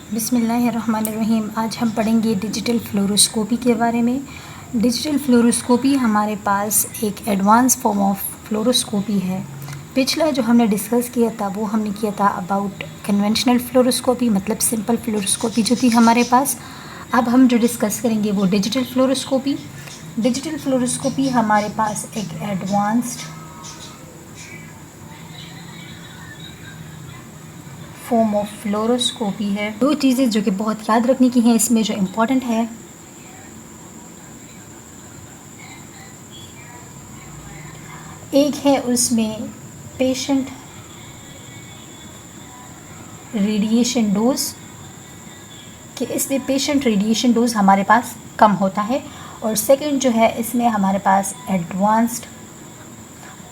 बिस्मिल्लाहिर्रहमानिर्रहीम। आज हम पढ़ेंगे डिजिटल फ्लोरोस्कोपी के बारे में। डिजिटल फ्लोरोस्कोपी हमारे पास एक एडवांस फॉर्म ऑफ फ्लोरोस्कोपी है। पिछला जो हमने डिस्कस किया था वो हमने किया था अबाउट कन्वेंशनल फ्लोरोस्कोपी, मतलब सिंपल फ्लोरोस्कोपी जो थी हमारे पास। अब हम जो डिस्कस करेंगे वो डिजिटल फ्लोरोस्कोपी। डिजिटल फ्लोरोस्कोपी हमारे पास एक एडवांस्ड फॉर्म ऑफ फ्लोरोस्कोपी है। दो चीज़ें जो कि बहुत याद रखने की हैं इसमें जो इम्पोर्टेंट है, एक है उसमें पेशेंट रेडिएशन डोज, कि इसमें पेशेंट रेडिएशन डोज हमारे पास कम होता है, और सेकंड जो है इसमें हमारे पास एडवांस्ड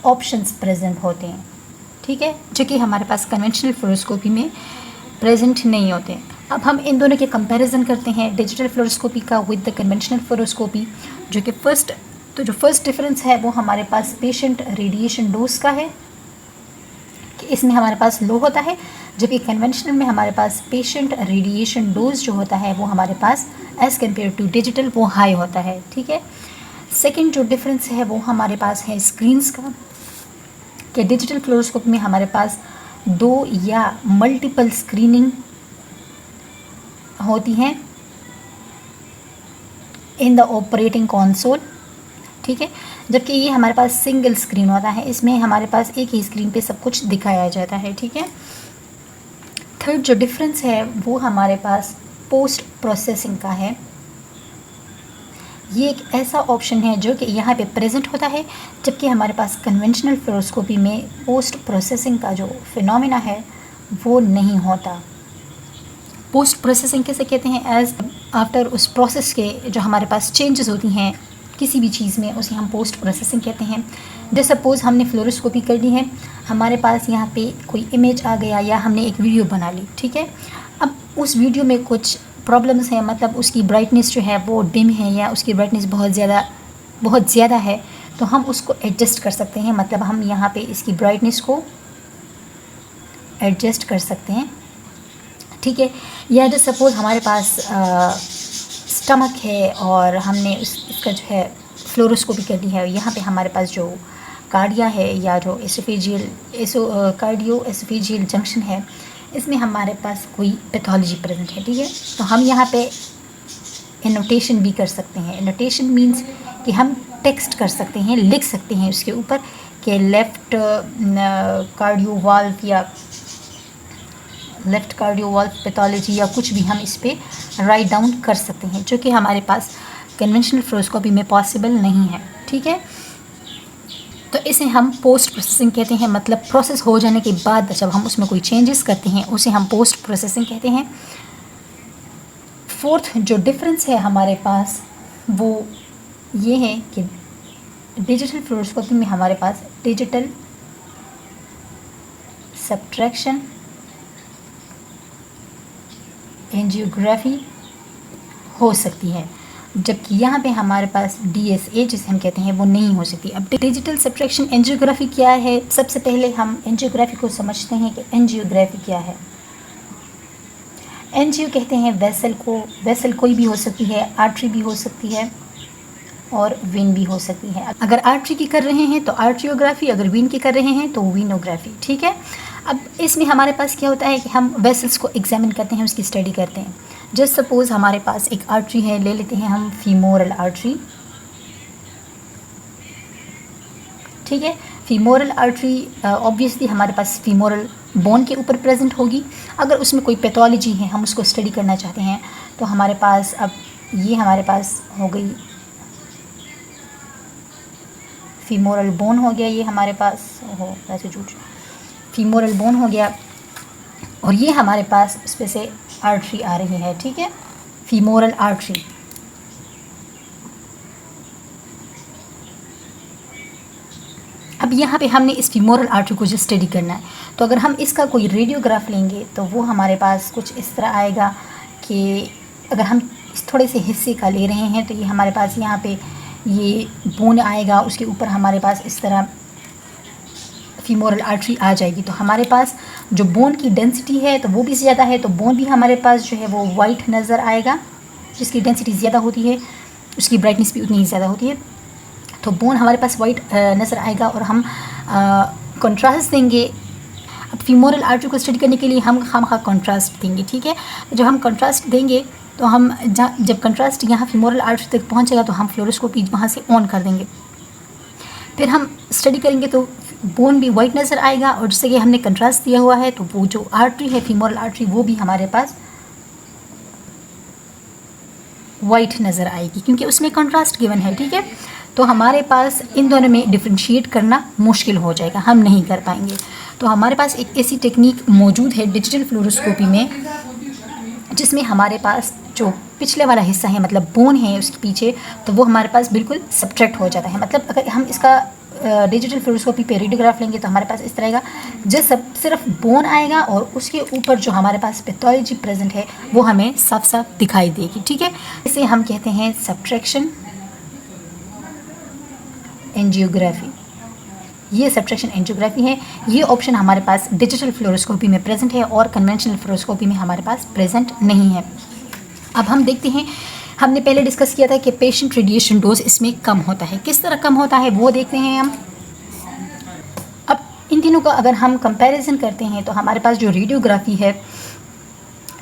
ऑप्शंस प्रेजेंट होते हैं, ठीक है, जो कि हमारे पास कन्वेंशनल फ्लोरोस्कोपी में प्रेजेंट नहीं होते हैं। अब हम इन दोनों के कंपैरिजन करते हैं, डिजिटल फ्लोरोस्कोपी का विद द कन्वेंशनल फ्लोरोस्कोपी। जो फर्स्ट डिफरेंस है वो हमारे पास पेशेंट रेडिएशन डोज का है, कि इसमें हमारे पास लो होता है, जबकि कन्वेंशनल में हमारे पास पेशेंट रेडिएशन डोज जो होता है वो हमारे पास एज़ कम्पेयर टू डिजिटल वो हाई होता है, ठीक है। सेकेंड जो डिफरेंस है वो हमारे पास है स्क्रीन्स का, कि डिजिटल फ्लोरोस्कोपी में हमारे पास 2 या मल्टीपल स्क्रीनिंग होती हैं इन द ऑपरेटिंग कंसोल, ठीक है, जबकि ये हमारे पास सिंगल स्क्रीन होता है, इसमें हमारे पास एक ही स्क्रीन पे सब कुछ दिखाया जाता है, ठीक है। थर्ड जो डिफरेंस है वो हमारे पास पोस्ट प्रोसेसिंग का है। ये एक ऐसा ऑप्शन है जो कि यहाँ पे प्रेजेंट होता है, जबकि हमारे पास कन्वेंशनल फ्लोरोस्कोपी में पोस्ट प्रोसेसिंग का जो फिनोमेना है वो नहीं होता। पोस्ट प्रोसेसिंग कैसे कहते हैं? एज आफ्टर उस प्रोसेस के जो हमारे पास चेंजेस होती हैं किसी भी चीज़ में, उसे हम पोस्ट प्रोसेसिंग कहते हैं। जैसे सपोज़ हमने फ्लोरोस्कोपी कर ली है, हमारे पास यहाँ पे कोई इमेज आ गया या हमने एक वीडियो बना ली, ठीक है। अब उस वीडियो में कुछ प्रॉब्लम्स हैं, मतलब उसकी ब्राइटनेस जो है वो डिम है या उसकी ब्राइटनेस बहुत ज़्यादा है, तो हम उसको एडजस्ट कर सकते हैं, मतलब हम यहाँ पे इसकी ब्राइटनेस को एडजस्ट कर सकते हैं, ठीक है। या जो सपोज़ हमारे पास स्टमक है और हमने इसका जो है फ्लोरोस्कोपी कर ली है, यहाँ पे हमारे पास जो कार्डिया है या जो कार्डियो एसोफेजियल जंक्शन है, इसमें हमारे पास कोई पैथोलॉजी प्रेजेंट है, ठीक है। तो हम यहाँ पे एनोटेशन भी कर सकते हैं। एनोटेशन मीन्स कि हम टेक्स्ट कर सकते हैं, लिख सकते हैं उसके ऊपर कि लेफ़्ट कार्डियोवाल्व पैथोलॉजी या कुछ भी हम इस पर राइट डाउन कर सकते हैं, जो कि हमारे पास कन्वेंशनल फ्लोरोस्कोपी में पॉसिबल नहीं है, ठीक है। तो इसे हम पोस्ट प्रोसेसिंग कहते हैं, मतलब प्रोसेस हो जाने के बाद जब हम उसमें कोई चेंजेस करते हैं उसे हम पोस्ट प्रोसेसिंग कहते हैं। फोर्थ जो डिफरेंस है हमारे पास वो ये है कि डिजिटल फ्लोरोस्कोपी में हमारे पास डिजिटल सब्ट्रैक्शन एंजियोग्राफी हो सकती है, जबकि यहाँ पे हमारे पास DSA जिसे हम कहते हैं वो नहीं हो सकती। अब डिजिटल सब्ट्रैक्शन एंजियोग्राफी क्या है? सबसे पहले हम एंजियोग्राफी को समझते हैं कि एंजियोग्राफी क्या है। एंजियो कहते हैं वेसल को, वेसल कोई भी हो सकती है, आर्टरी भी हो सकती है और वेन भी हो सकती है। अगर आर्टरी की कर रहे हैं तो आर्ट्रियोग्राफी, अगर वेन की कर रहे हैं तो वीनोग्राफी, ठीक है। अब इसमें हमारे पास क्या होता है कि हम वेसल्स को एग्जामिन करते हैं, उसकी स्टडी करते हैं। जस्ट सपोज़ हमारे पास एक आर्टरी है, ले लेते हैं हम फीमोरल आर्टरी, ठीक है। फीमोरल आर्टरी ऑब्वियसली हमारे पास फीमोरल बोन के ऊपर प्रेजेंट होगी। अगर उसमें कोई पैथोलॉजी है, हम उसको स्टडी करना चाहते हैं, तो हमारे पास अब ये हमारे पास हो गई फीमोरल बोन हो गया, ये हमारे पास वैसे फीमोरल बोन हो गया, और ये हमारे पास इस पे से आर्टरी आ रही है, ठीक है, फीमोरल आर्टरी। अब यहाँ पे हमने इस फीमोरल आर्टरी को जो स्टडी करना है, तो अगर हम इसका कोई रेडियोग्राफ लेंगे तो वो हमारे पास कुछ इस तरह आएगा कि अगर हम इस थोड़े से हिस्से का ले रहे हैं तो ये हमारे पास यहाँ पे ये बोन आएगा, उसके ऊपर हमारे पास इस तरह फीमोरल आर्टरी आ जाएगी। तो हमारे पास जो बोन की डेंसिटी है तो वो भी ज़्यादा है, तो बोन भी हमारे पास जो है वो वाइट नज़र आएगा। जिसकी डेंसिटी ज़्यादा होती है उसकी ब्राइटनेस भी उतनी ही ज़्यादा होती है, तो बोन हमारे पास वाइट नज़र आएगा। और हम कंट्रास्ट देंगे। अब फीमोरल आर्टरी को स्टडी करने के लिए हम कंट्रास्ट देंगे, ठीक है। जब हम कंट्रास्ट देंगे तो हम जब कंट्रास्ट यहाँ फीमोरल आर्टरी तक पहुँचेगा तो हम फ्लोरोस्कोपी वहाँ से ऑन कर देंगे। फिर हम स्टडी करेंगे तो बोन भी वाइट नज़र आएगा, और जैसे कि हमने कंट्रास्ट दिया हुआ है तो वो जो आर्टरी है फीमोरल आर्टरी वो भी हमारे पास वाइट नज़र आएगी क्योंकि उसमें कंट्रास्ट गिवन है, ठीक है। तो हमारे पास इन दोनों में डिफ्रेंशिएट करना मुश्किल हो जाएगा, हम नहीं कर पाएंगे। तो हमारे पास एक ऐसी टेक्निक मौजूद है डिजिटल फ्लोरोस्कोपी में जिसमें हमारे पास जो पिछले वाला हिस्सा है मतलब बोन है उसके पीछे, तो वो हमारे पास बिल्कुल सब्ट्रैक्ट हो जाता है। मतलब अगर हम इसका डिजिटल फ्लोरोस्कोपी पे रेडियोग्राफ लेंगे तो हमारे पास इस तरह का जैसे सिर्फ बोन आएगा और उसके ऊपर जो हमारे पास पैथोलॉजी प्रेजेंट है वो हमें साफ साफ दिखाई देगी, ठीक है। इसे हम कहते हैं सब्ट्रैक्शन एंजियोग्राफी। ये सब्ट्रैक्शन एंजियोग्राफी है। ये ऑप्शन हमारे पास डिजिटल फ्लोरोस्कोपी में प्रेजेंट है और कन्वेंशनल फ्लोरोस्कोपी में हमारे पास प्रेजेंट नहीं है। अब हम देखते हैं, हमने पहले डिस्कस किया था कि पेशेंट रेडिएशन डोज इसमें कम होता है। किस तरह कम होता है वो देखते हैं हम। अब इन तीनों का अगर हम कंपैरिजन करते हैं तो हमारे पास जो रेडियोग्राफी है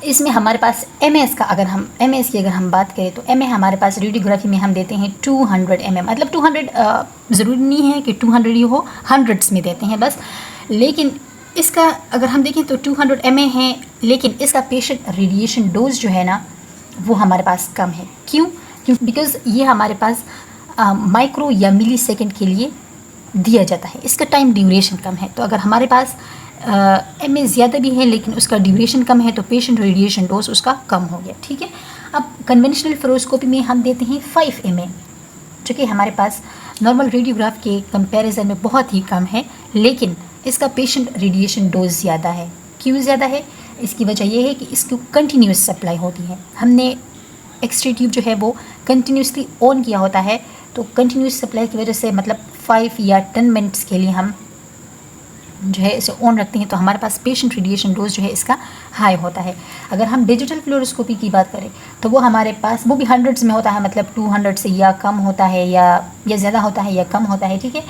इसमें हमारे पास MS का अगर हम बात करें तो MS हमारे पास रेडियोग्राफी में हम देते हैं 200 mm। मतलब 200 ज़रूरी नहीं है कि 200 ही हो, हंड्रेड्स में देते हैं बस। लेकिन इसका अगर हम देखें तो 200 mm है, लेकिन इसका पेशेंट रेडिएशन डोज जो है ना वो हमारे पास कम है। क्यों? बिकॉज़ ये हमारे पास माइक्रो या मिली सेकेंड के लिए दिया जाता है, इसका टाइम ड्यूरेशन कम है। तो अगर हमारे पास MS ज़्यादा भी है लेकिन उसका ड्यूरेशन कम है तो पेशेंट रेडिएशन डोज उसका कम हो गया, ठीक है। अब कन्वेंशनल फ्लोरोस्कोपी में हम देते हैं 5 mm, जो कि हमारे पास नॉर्मल रेडियोग्राफ के कंपैरिजन में बहुत ही कम है, लेकिन इसका पेशेंट रेडिएशन डोज ज़्यादा है। क्यों ज़्यादा है? इसकी वजह यह है कि इसको कंटिन्यूस सप्लाई होती है। हमने एक्सरे ट्यूब जो है वो कंटिन्यूसली ऑन किया होता है, तो कंटिन्यूस सप्लाई की वजह से मतलब 5 या 10 मिनट्स के लिए हम जो है इसे ऑन रखते हैं तो हमारे पास पेशेंट रेडिएशन डोज जो है इसका हाई होता है। अगर हम डिजिटल फ्लोरोस्कोपी की बात करें तो वो हमारे पास वो भी हंड्रेड्स में होता है, मतलब 200 से या कम होता है या ज़्यादा होता है या कम होता है, ठीक है।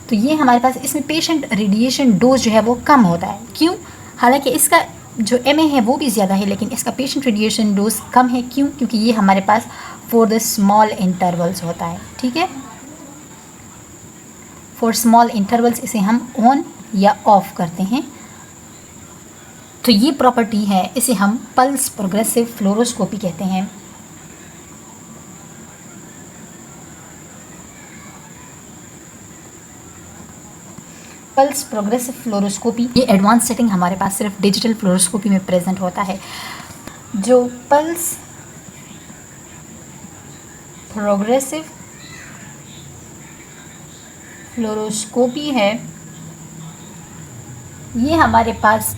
तो ये हमारे पास इसमें पेशेंट रेडिएशन डोज जो है वो कम होता है। क्यों? हालांकि इसका जो MA है वो भी ज़्यादा है लेकिन इसका पेशेंट रेडिएशन डोज कम है। क्यों? क्योंकि ये हमारे पास फॉर द स्मॉल इंटरवल्स होता है, ठीक है। फॉर स्मॉल इंटरवल्स इसे हम ऑन या ऑफ करते हैं। तो ये प्रॉपर्टी है, इसे हम पल्स प्रोग्रेसिव फ्लोरोस्कोपी कहते हैं। पल्स प्रोग्रेसिव फ्लोरोस्कोपी ये एडवांस सेटिंग हमारे पास सिर्फ डिजिटल फ्लोरोस्कोपी में प्रेजेंट होता है। जो पल्स प्रोग्रेसिव फ्लोरोस्कोपी है ये हमारे पास,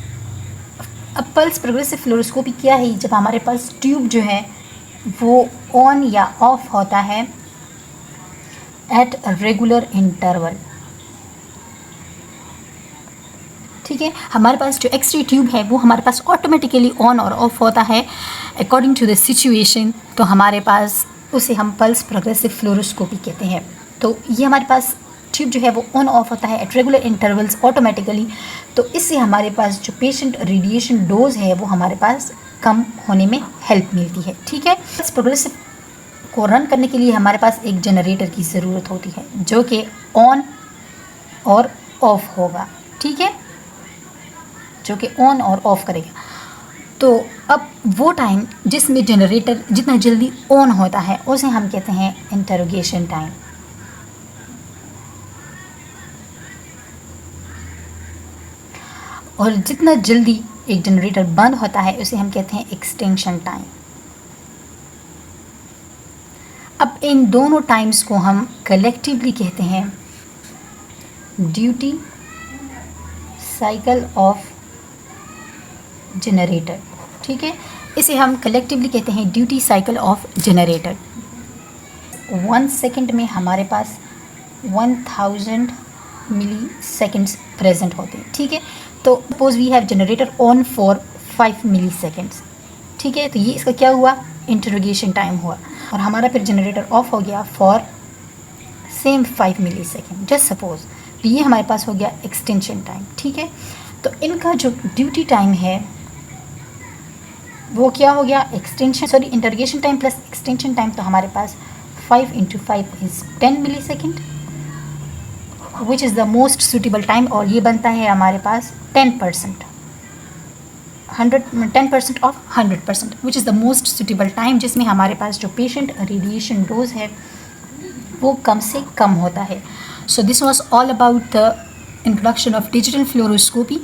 अब पल्स प्रोग्रेसिव फ्लोरोस्कोपी क्या है? जब हमारे पास ट्यूब जो है वो ऑन या ऑफ होता है एट रेगुलर इंटरवल, ठीक है। हमारे पास जो एक्सरे ट्यूब है वो हमारे पास ऑटोमेटिकली ऑन और ऑफ होता है अकॉर्डिंग टू द सिचुएशन, तो हमारे पास उसे हम पल्स प्रोग्रेसिव फ्लोरोस्कोपी कहते हैं। तो ये हमारे पास ट्यूब जो है वो ऑन ऑफ होता है एट रेगुलर इंटरवल्स ऑटोमेटिकली, तो इससे हमारे पास जो पेशेंट रेडिएशन डोज है वो हमारे पास कम होने में हेल्प मिलती है, ठीक है। इस प्रोग्रेसिव को रन करने के लिए हमारे पास एक जनरेटर की ज़रूरत होती है जो कि ऑन और ऑफ होगा, ठीक है, जो कि ऑन और ऑफ करेगा। तो अब वो टाइम जिसमें जनरेटर जितना जल्दी ऑन होता है उसे हम कहते हैं इंटरोगेशन टाइम, और जितना जल्दी एक जनरेटर बंद होता है उसे हम कहते हैं एक्सटेंशन टाइम। अब इन दोनों टाइम्स को हम कलेक्टिवली कहते हैं ड्यूटी साइकिल ऑफ जनरेटर, ठीक है। इसे हम कलेक्टिवली कहते हैं duty cycle of generator. 1 second में हमारे पास 1000 मिली सेकेंड्स प्रेजेंट होते हैं, ठीक है। तो suppose we have generator on for 5 milliseconds, ठीक है, तो ये इसका क्या हुआ, इंटरोगेशन टाइम हुआ, और हमारा फिर जनरेटर ऑफ हो गया for same 5 millisecond, just suppose. तो ये हमारे पास हो गया एक्सटेंशन टाइम, ठीक है। तो इनका जो ड्यूटी टाइम है वो क्या हो गया, integration time plus extension time. तो हमारे पास 5 × 5 is 10 millisecond, which is the most suitable time, और ये बनता है हमारे पास 10%, 10% of 100%, which is the most suitable time, जिसमें हमारे पास जो पेशेंट रेडिएशन डोज है वो कम से कम होता है। So this was all about the introduction of digital fluoroscopy.